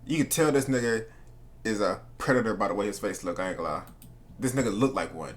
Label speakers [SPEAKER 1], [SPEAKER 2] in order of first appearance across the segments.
[SPEAKER 1] You can tell this nigga is a predator by the way his face look. I ain't gonna lie. This nigga look like one.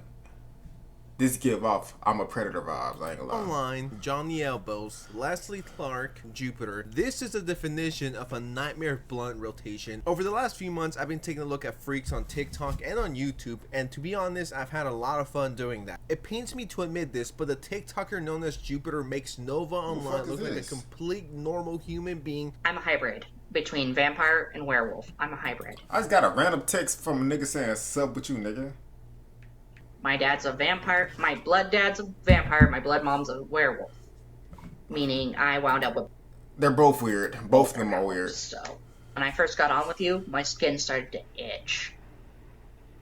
[SPEAKER 1] This give off I'm a predator vibes. I ain't gonna lie.
[SPEAKER 2] Online, Johnny Elbows, Leslie Clark, Jupiter. This is the definition of a nightmare blunt rotation. Over the last few months, I've been taking a look at freaks on TikTok and on YouTube, and to be honest, I've had a lot of fun doing that. It pains me to admit this, but the TikToker known as Jupiter makes Nova online look like a complete normal human being.
[SPEAKER 3] I'm a hybrid between vampire and werewolf. I'm a hybrid.
[SPEAKER 1] I just got a random text from a nigga saying, "Sup with you, nigga."
[SPEAKER 3] My dad's a vampire. My blood dad's a vampire. My blood mom's a werewolf. Meaning I wound up with...
[SPEAKER 1] They're both weird. Both of them are weird.
[SPEAKER 3] So, when I first got on with you, my skin started to itch.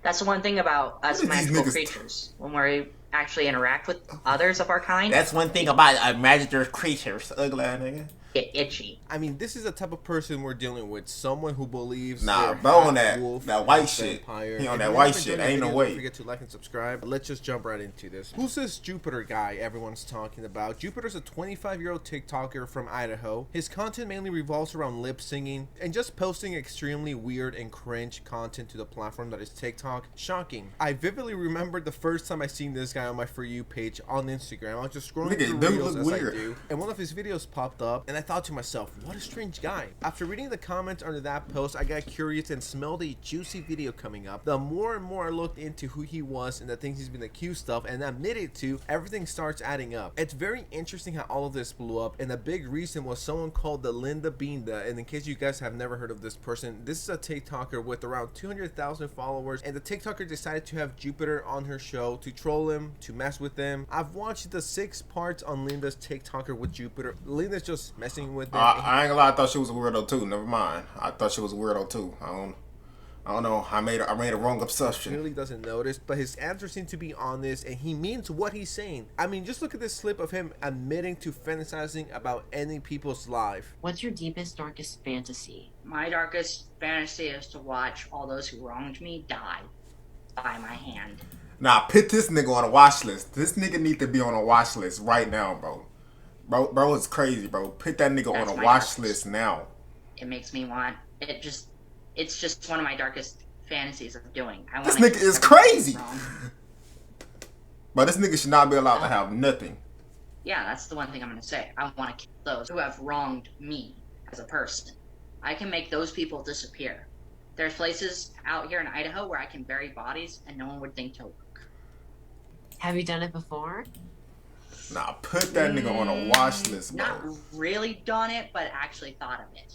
[SPEAKER 3] That's the one thing about us magical creatures. When we actually interact with others of our kind...
[SPEAKER 1] That's one thing about magical creatures. Ugly nigga.
[SPEAKER 3] Get itchy.
[SPEAKER 2] I mean, this is the type of person we're dealing with. Someone who believes
[SPEAKER 1] bro, on that white shit.
[SPEAKER 2] Vampire.
[SPEAKER 1] He on that white shit. Ain't no way.
[SPEAKER 2] Don't forget to like and subscribe. Let's just jump right into this. Who's this Jupiter guy everyone's talking about? Jupiter's a 25-year-old TikToker from Idaho. His content mainly revolves around lip singing and just posting extremely weird and cringe content to the platform that is TikTok. Shocking. I vividly remember the first time I seen this guy on my For You page on Instagram. I was just scrolling through reels as I do, and one of his videos popped up, and I thought to myself, what a strange guy. After reading the comments under that post, I got curious and smelled a juicy video coming up. The more and more I looked into who he was and the things he's been accused of and admitted to, everything starts adding up. It's very interesting how all of this blew up, and the big reason was someone called the Linda Binda. And in case you guys have never heard of this person, this is a TikToker with around 200,000 followers, and the TikToker decided to have Jupiter on her show to troll him, to mess with him. I've watched the 6 parts on Linda's TikToker with Jupiter. Linda's just messing with them.
[SPEAKER 1] I ain't gonna lie, I thought she was a weirdo too. Never mind. I thought she was a weirdo too. I don't know. I made a wrong assumption.
[SPEAKER 2] He really doesn't notice, but his answers seem to be honest, and he means what he's saying. I mean, just look at this clip of him admitting to fantasizing about ending people's life.
[SPEAKER 4] What's your deepest, darkest fantasy?
[SPEAKER 3] My darkest fantasy is to watch all those who wronged me die by my hand.
[SPEAKER 1] Nah, put this nigga on a watch list. This nigga need to be on a watch list right now, bro. Bro, it's crazy, bro. Put that nigga on a watch list now.
[SPEAKER 3] It makes me want it. It's just one of my darkest fantasies of doing.
[SPEAKER 1] This nigga is crazy. But this nigga should not be allowed to have nothing.
[SPEAKER 3] Yeah, that's the one thing I'm gonna say. I want to kill those who have wronged me as a person. I can make those people disappear. There's places out here in Idaho where I can bury bodies and no one would think to look.
[SPEAKER 4] Have you done it before?
[SPEAKER 1] Nah, put that nigga on a watch list, bro.
[SPEAKER 3] Not really done it, but actually thought of it.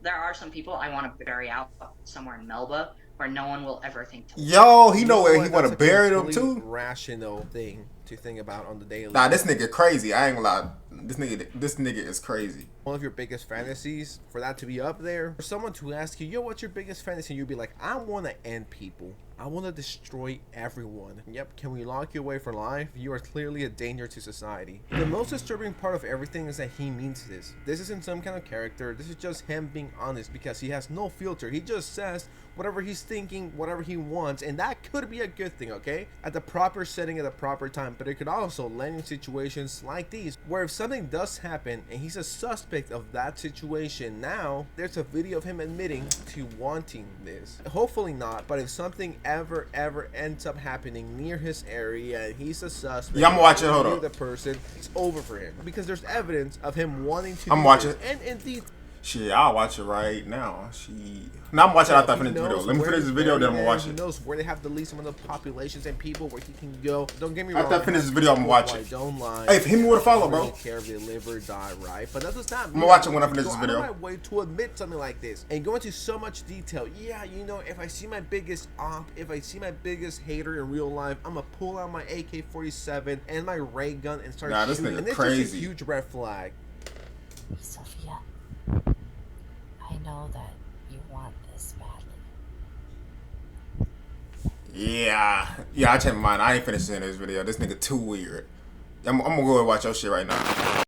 [SPEAKER 3] There are some people I want to bury out somewhere in Melba where no one will ever think to look.
[SPEAKER 1] Yo, he know where he want to bury them too.
[SPEAKER 2] Rational thing to think about on the daily.
[SPEAKER 1] Nah, this nigga crazy. I ain't gonna lie. This nigga is crazy.
[SPEAKER 2] One of your biggest fantasies, for that to be up there, for someone to ask you, yo, what's your biggest fantasy? You'd be like, I want to end people. I want to destroy everyone. Yep, can we lock you away for life? You are clearly a danger to society. The most disturbing part of everything is that he means this. This isn't some kind of character. This is just him being honest because he has no filter. He just says whatever he's thinking, whatever he wants, and that could be a good thing, okay? At the proper setting, at the proper time, but it could also land in situations like these, where if something does happen and he's a suspect of that situation, now there's a video of him admitting to wanting this. Hopefully not, but if something ever ends up happening near his area and he's a suspect,
[SPEAKER 1] yeah, I'm watching. Hold on.
[SPEAKER 2] The person, it's over for him because there's evidence of him wanting to.
[SPEAKER 1] I'm watching.
[SPEAKER 2] And indeed.
[SPEAKER 1] Shit, I'll watch it right now. No, I'm watching after I finish the video. Let me finish this video, then I'm gonna watch it.
[SPEAKER 2] He knows where they have the least amount of populations and people where he can go. Don't get me wrong.
[SPEAKER 1] After I finish this video, I'm gonna watch it.
[SPEAKER 2] Don't lie.
[SPEAKER 1] Hey, hit me with a follow, bro.
[SPEAKER 2] I don't care if they live or die, right? But that does not mean
[SPEAKER 1] I'm gonna watch it when I finish this video.
[SPEAKER 2] I'm on my way to admit something like this and go into so much detail. Yeah, you know, if I see my biggest op, if I see my biggest hater in real life, I'm gonna pull out my AK-47 and my ray gun and start shooting.
[SPEAKER 1] This nigga
[SPEAKER 2] and it's
[SPEAKER 1] crazy.
[SPEAKER 2] just a huge red flag.
[SPEAKER 5] Sophia, I know that you want this badly.
[SPEAKER 1] Yeah, I changed my mind. I ain't finishing this video. This nigga too weird. I'm gonna go and watch your shit right now.